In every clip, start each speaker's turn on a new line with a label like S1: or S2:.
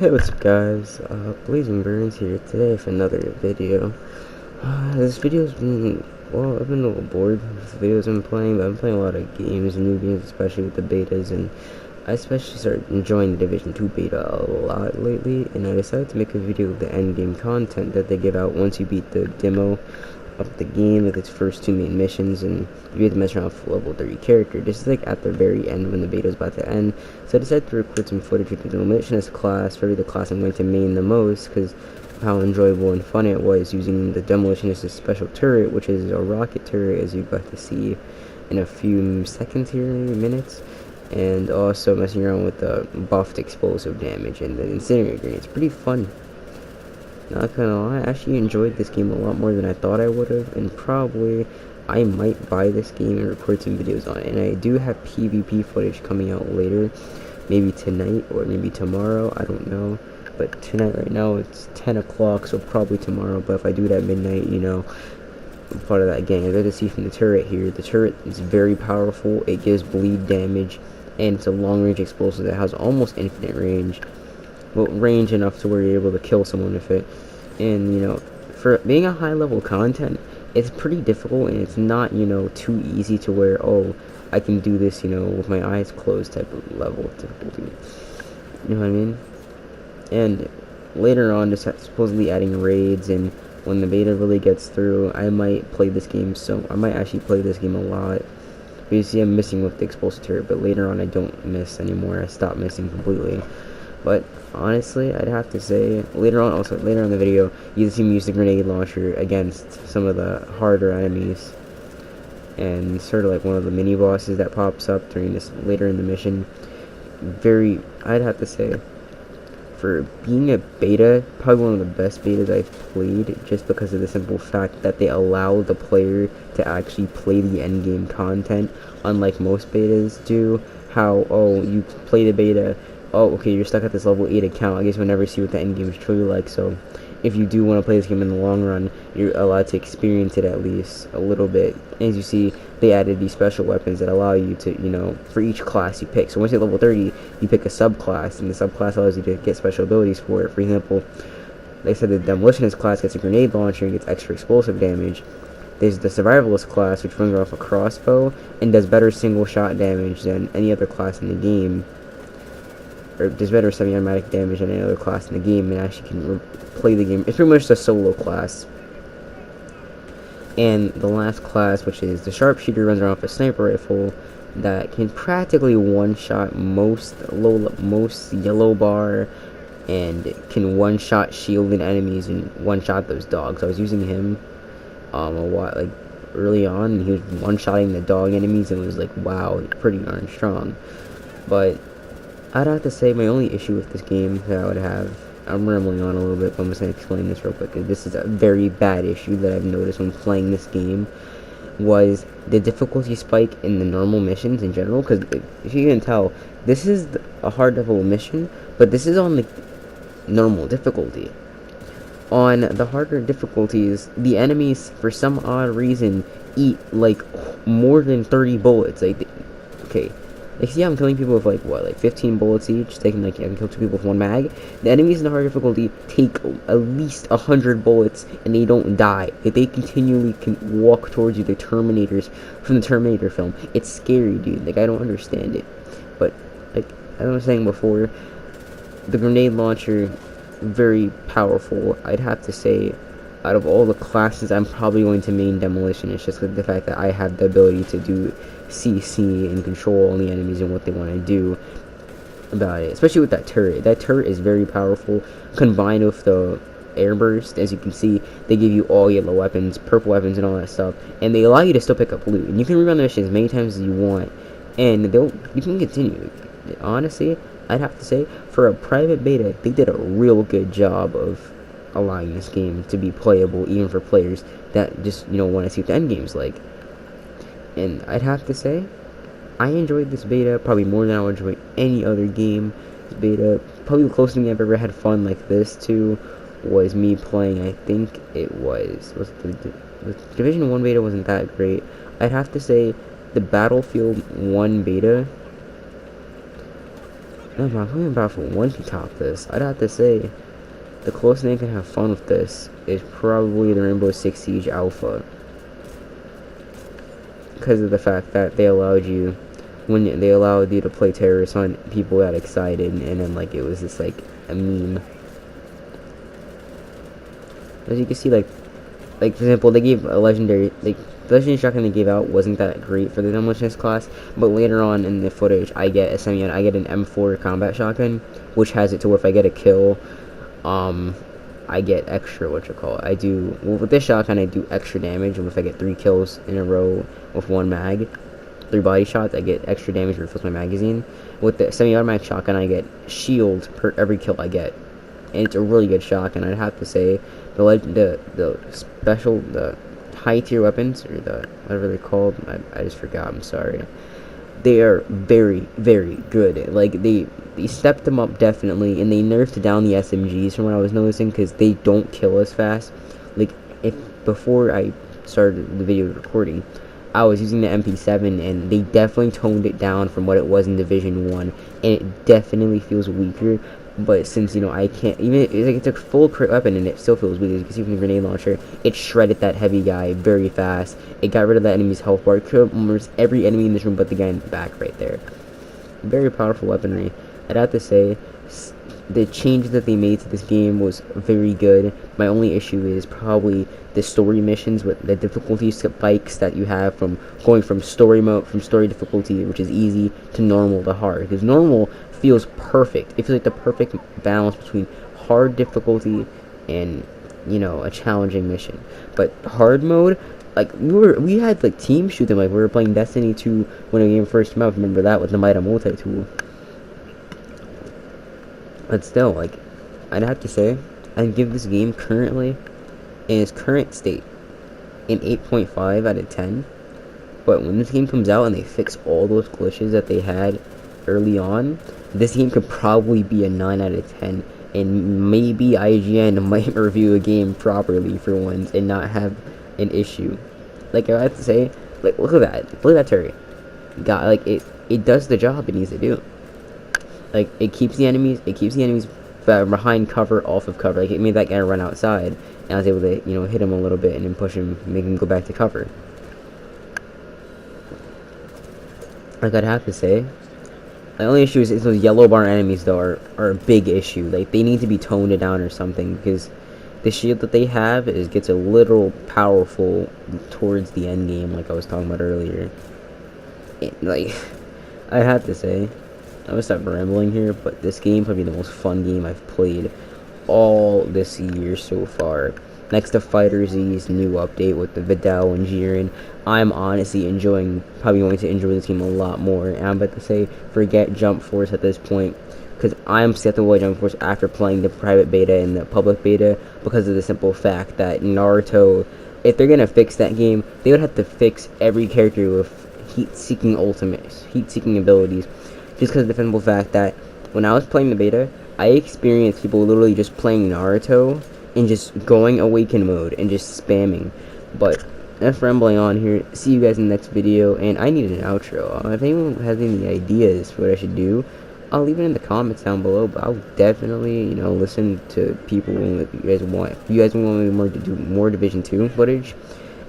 S1: Hey, what's up guys, Blazing Burns here today for another video. This video's been, well, I've been a little bored with the videos I'm playing, but I'm playing a lot of games, new games, especially with the betas, and I especially started enjoying the Division 2 beta a lot lately, and I decided to make a video of the endgame content that they give out once you beat the demo of the game with its first two main missions, and you get to mess around with level 30 character. This is like at the very end when the beta is about to end, so I decided to record some footage with the Demolitionist class, probably the class I'm going to main the most because of how enjoyable and fun it was using the Demolitionist's special turret, which is a rocket turret, as you got to see in a few seconds here, maybe minutes, and also messing around with the buffed explosive damage and the incendiary grenade. It's pretty fun. Not gonna lie, I actually enjoyed this game a lot more than I thought I would have, and probably I might buy this game and record some videos on it. And I do have PvP footage coming out later, maybe tonight or maybe tomorrow, I don't know. But tonight, right now, it's 10 o'clock, so probably tomorrow. But if I do it at midnight, you know, I'm part of that gang. I got to see from the turret here. The turret is very powerful, it gives bleed damage, and it's a long-range explosive that has almost infinite range. Well, range enough to where you're able to kill someone with it. And, you know, for being a high level content, it's pretty difficult, and it's not, you know, too easy to where, oh, I can do this, you know, with my eyes closed type of level of difficulty. You know what I mean? And later on, just supposedly adding raids, and when the beta really gets through, I might play this game, so I might actually play this game a lot. You see, I'm missing with the explosive turret, but later on I don't miss anymore. I stop missing completely. But honestly, I'd have to say, later on in the video, you see me use the grenade launcher against some of the harder enemies, and sort of like one of the mini bosses that pops up during this later in the mission. I'd have to say, for being a beta, probably one of the best betas I've played, just because of the simple fact that they allow the player to actually play the endgame content, unlike most betas do. How, oh, you play the beta, oh, okay, you're stuck at this level 8 account, I guess we'll never see what the end game is truly like. So if you do want to play this game in the long run, you're allowed to experience it at least a little bit. As you see, they added these special weapons that allow you to, you know, for each class you pick. So once you're level 30, you pick a subclass, and the subclass allows you to get special abilities for it. For example, they said the Demolitionist class gets a grenade launcher and gets extra explosive damage. There's the Survivalist class, which runs off a crossbow and does better single shot damage than any other class in the game, or does better semi-automatic damage than any other class in the game, and actually can play the game. It's pretty much a solo class. And the last class, which is the Sharpshooter, runs around with a sniper rifle that can practically one-shot most yellow bar, and can one-shot shielded enemies and one-shot those dogs. I was using him a while, like early on, and he was one-shotting the dog enemies, and it was like, wow, pretty darn strong. But I'd have to say my only issue with this game that I would have, I'm rambling on a little bit, but I'm just going to explain this real quick. This is a very bad issue that I've noticed when playing this game, was the difficulty spike in the normal missions in general. Because if you can tell, this is a hard level mission, but this is on the normal difficulty. On the harder difficulties, the enemies, for some odd reason, eat like more than 30 bullets. Like, okay, like, see how I'm killing people with, like, what, like 15 bullets each, taking, like, I can kill 2 people with 1 mag? The enemies in the hard difficulty take at least 100 bullets, and they don't die. They continually can walk towards you. They're Terminators from the Terminator film. It's scary, dude. Like, I don't understand it. But, like, as I was saying before, the grenade launcher, very powerful. I'd have to say, out of all the classes, I'm probably going to main Demolitionist, just with the fact that I have the ability to do CC and control all the enemies and what they want to do about it. Especially with that turret. That turret is very powerful, combined with the airburst. As you can see, they give you all yellow weapons, purple weapons, and all that stuff, and they allow you to still pick up loot. And you can rerun the mission as many times as you want, and you can continue. Honestly, I'd have to say, for a private beta, they did a real good job of allowing this game to be playable, even for players that just, you know, want to see what the end game's like. And I'd have to say, I enjoyed this beta probably more than I would enjoy any other game. This beta, probably the closest thing I've ever had fun like this to was me playing, I think it was the Division 1 beta wasn't that great. I'd have to say the Battlefield 1 beta No, but I'm talking about for one to top this. I'd have to say the closest they can have fun with this is probably the Rainbow Six Siege Alpha, because of the fact that they allowed you, when they allowed you to play terrorists on people got excited, and then like it was just like a meme. As you can see, like for example, they gave a legendary, like the legendary shotgun they gave out wasn't that great for the Demolitionist class, but later on in the footage, I get an M4 combat shotgun, which has it to where if I get a kill, I get extra, I do, well, with this shotgun, I do extra damage, and if I get 3 kills in a row with 1 mag, 3 body shots, I get extra damage to refills my magazine. With the semi-automatic shotgun, I get shield per every kill I get, and it's a really good shotgun. I'd have to say the special, the high tier weapons, or the whatever they're called, I just forgot, I'm sorry, they are very, very good. Like they stepped them up definitely, and they nerfed down the SMGs from what I was noticing, because they don't kill as fast. Like, if before I started the video recording, I was using the MP7, and they definitely toned it down from what it was in Division 1, and it definitely feels weaker. But since, you know, I can't, even, it's a full crit weapon, and it still feels weak. As you can see from the grenade launcher, it shredded that heavy guy very fast. It got rid of that enemy's health bar. It killed almost every enemy in this room but the guy in the back right there. Very powerful weaponry. I'd have to say, the changes that they made to this game was very good. My only issue is probably the story missions, with the difficulty spikes that you have from going from story difficulty, which is easy, to normal to hard. Because normal feels perfect. It feels like the perfect balance between hard difficulty and, you know, a challenging mission. But hard mode, like we had like team shooting, like we were playing Destiny 2 when the game first came out. Remember that with the Mida multi-tool. But still, like, I'd have to say, I'd give this game currently, in its current state, an 8.5 out of 10. But when this game comes out and they fix all those glitches that they had early on, this game could probably be a 9 out of 10. And maybe IGN might review a game properly for once and not have an issue. Like, I have to say, like, look at that. Look at that turret. God, like, it does the job it needs to do. Like, it keeps the enemies behind cover, off of cover. Like, it made that guy run outside, and I was able to, you know, hit him a little bit and then push him, make him go back to cover. Like, I'd have to say, the only issue is those yellow bar enemies, though, are a big issue. Like, they need to be toned down or something, because the shield that they have gets a little powerful towards the end game, like I was talking about earlier. Like, I have to say, I'm gonna stop rambling here, but this game probably the most fun game I've played all this year so far. Next to Fighter Z's new update with the Vidal and Jiren, I'm honestly probably going to enjoy this game a lot more. And I'm about to say, forget Jump Force at this point, because I'm skeptical of Jump Force after playing the private beta and the public beta, because of the simple fact that Naruto, if they're gonna fix that game, they would have to fix every character with heat-seeking abilities. Just because of the simple fact that when I was playing the beta, I experienced people literally just playing Naruto and just going awaken mode and just spamming. But enough rambling on here. See you guys in the next video, and I need an outro. If anyone has any ideas for what I should do, I'll leave it in the comments down below. But I'll definitely, you know, listen to people if you guys want. If you guys want me to do more Division 2 footage,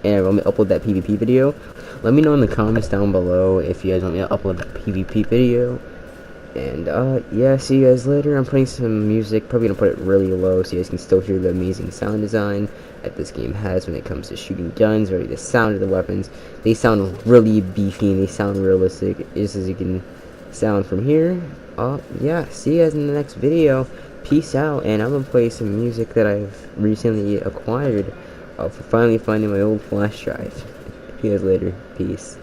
S1: and I want me to upload that PvP video, let me know in the comments down below if you guys want me to upload that PvP video. And yeah, see you guys later. I'm putting some music, probably gonna put it really low so you guys can still hear the amazing sound design that this game has when it comes to shooting guns, or the sound of the weapons. They sound really beefy and they sound realistic, just as you can sound from here. Yeah, see you guys in the next video. Peace out, and I'm gonna play some music that I've recently acquired for finally finding my old flash drive. See you guys later. Peace.